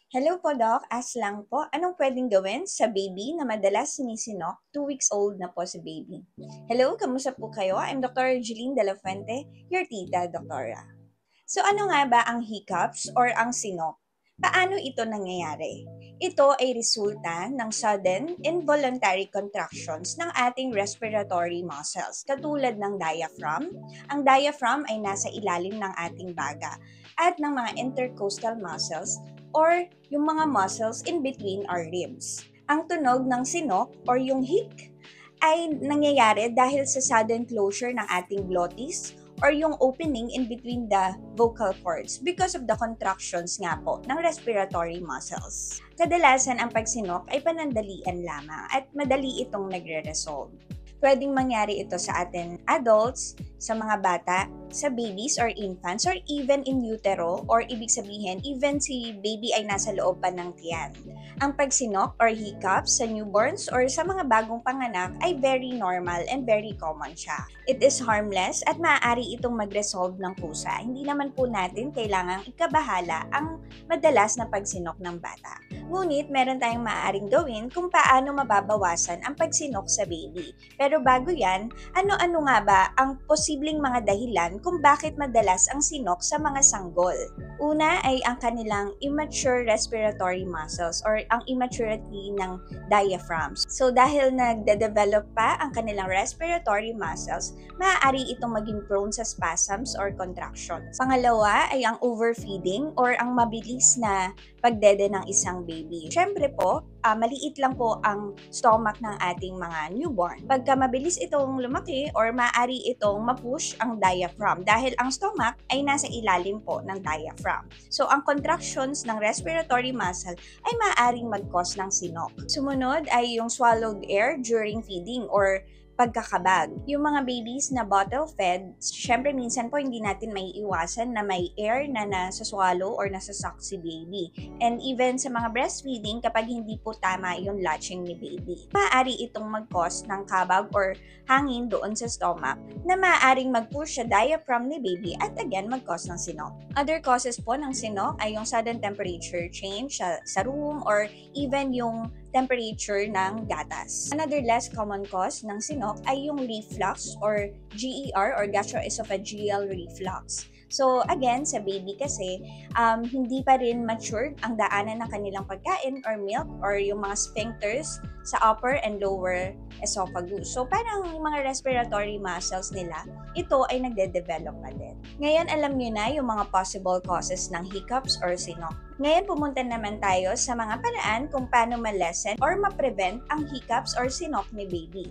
Hello po, Doc. Ask lang po, anong pwedeng gawin sa baby na madalas sinisinok? 2 weeks old na po si baby. Hello, kamusta po kayo? I'm Dr. Jeline De La Fuente, your tita, doktora. So ano nga ba ang hiccups or ang sinok? Paano ito nangyayari? Ito ay resulta ng sudden involuntary contractions ng ating respiratory muscles, katulad ng diaphragm. Ang diaphragm ay nasa ilalim ng ating baga at ng mga intercostal muscles or yung mga muscles in between our ribs. Ang tunog ng sinok or yung hic ay nangyayari dahil sa sudden closure ng ating glottis or yung opening in between the vocal cords because of the contractions nga po ng respiratory muscles. Kadalasan ang pagsinok ay panandalian lamang at madali itong nagre-resolve. Pwedeng mangyari ito sa atin adults, sa mga bata, sa babies or infants, or even in utero, or ibig sabihin, even si baby ay nasa loob pa ng tiyan. Ang pagsinok or hiccups sa newborns or sa mga bagong panganak ay very normal and very common siya. It is harmless at maaari itong mag-resolve ng kusa. Hindi naman po natin kailangang ikabahala ang madalas na pagsinok ng bata. Ngunit meron tayong maaaring gawin kung paano mababawasan ang pagsinok sa baby. Pero bago yan, ano-ano nga ba ang posibleng mga dahilan kung bakit madalas ang sinok sa mga sanggol? Una ay ang kanilang immature respiratory muscles or ang immaturity ng diaphragms. So dahil nagde-develop pa ang kanilang respiratory muscles, maaari itong maging prone sa spasms or contractions. Pangalawa ay ang overfeeding or ang mabilis na pagdede ng isang baby. Siyempre po, maliit lang po ang stomach ng ating mga newborn. Pagka mabilis itong lumaki or maaari itong mapush ang diaphragm dahil ang stomach ay nasa ilalim po ng diaphragm. So ang contractions ng respiratory muscle ay maaaring mag-cause ng sinok. Sumunod ay yung swallowed air during feeding or pagkakabag. Yung mga babies na bottle-fed, syempre minsan po hindi natin may iwasan na may air na nasa-swallow or nasa-suck si baby. And even sa mga breastfeeding, kapag hindi po tama yung latching ni baby, maaari itong mag-cause ng kabag or hangin doon sa stomach na maaaring mag-push sa diaphragm ni baby at again mag-cause ng sinok. Other causes po ng sinok ay yung sudden temperature change sa room or even yung temperature ng gatas. Another less common cause ng sinok ay yung reflux or GER or gastroesophageal reflux. So again, sa baby kasi, hindi pa rin matured ang daanan ng kanilang pagkain or milk or yung mga sphincters sa upper and lower esophagus. So parang yung mga respiratory muscles nila, ito ay nagde-develop pa din. Ngayon, alam niyo na yung mga possible causes ng hiccups or sinok. Ngayon, pumunta naman tayo sa mga paraan kung paano ma-lessen or ma-prevent ang hiccups or sinok ni baby.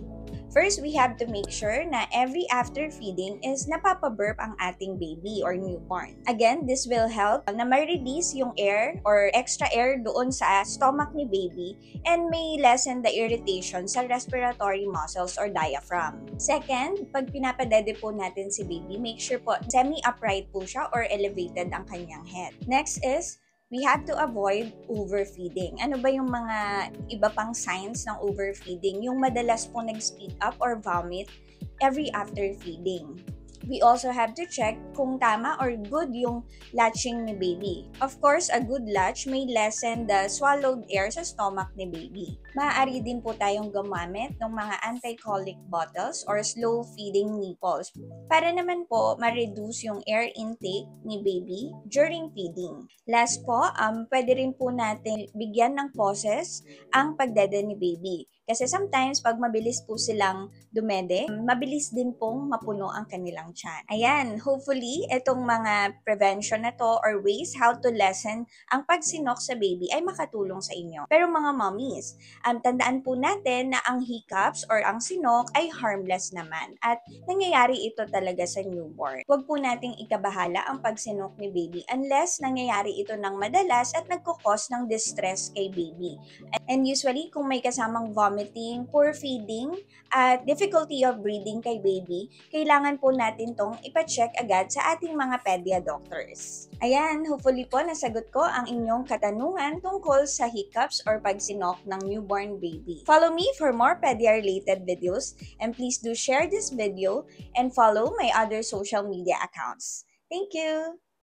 First, we have to make sure na every after feeding is napapaburp ang ating baby or newborn. Again, this will help na ma-release yung air or extra air doon sa stomach ni baby and may lessen the irritation sa respiratory muscles or diaphragm. Second, pag pinapadede po natin si baby, make sure po semi-upright po siya or elevated ang kanyang head. Next is, we have to avoid overfeeding. Ano ba yung mga iba pang signs ng overfeeding? Yung madalas po nag-spit up or vomit every after feeding. We also have to check kung tama or good yung latching ni baby. Of course, a good latch may lessen the swallowed air sa stomach ni baby. Maaari din po tayong gumamit ng mga anti-colic bottles or slow feeding nipples para naman po ma-reduce yung air intake ni baby during feeding. Last po, pwede rin po natin bigyan ng pauses ang pagdede ni baby. Kasi sometimes, pag mabilis po silang dumede, mabilis din pong mapuno ang kanilang tiyan. Ayan, hopefully, itong mga prevention na to or ways how to lessen ang pagsinok sa baby ay makatulong sa inyo. Pero mga mommies, tandaan po natin na ang hiccups or ang sinok ay harmless naman at nangyayari ito talaga sa newborn. Huwag po nating ikabahala ang pagsinok ni baby unless nangyayari ito ng madalas at nagkukos ng distress kay baby. And usually, kung may kasamang vomiting, poor feeding, at difficulty of breathing kay baby, kailangan po natin tong ipacheck agad sa ating mga pedia doctors. Ayan, hopefully po nasagot ko ang inyong katanungan tungkol sa hiccups or pagsinok ng newborn baby. Follow me for more pedia-related videos and please do share this video and follow my other social media accounts. Thank you!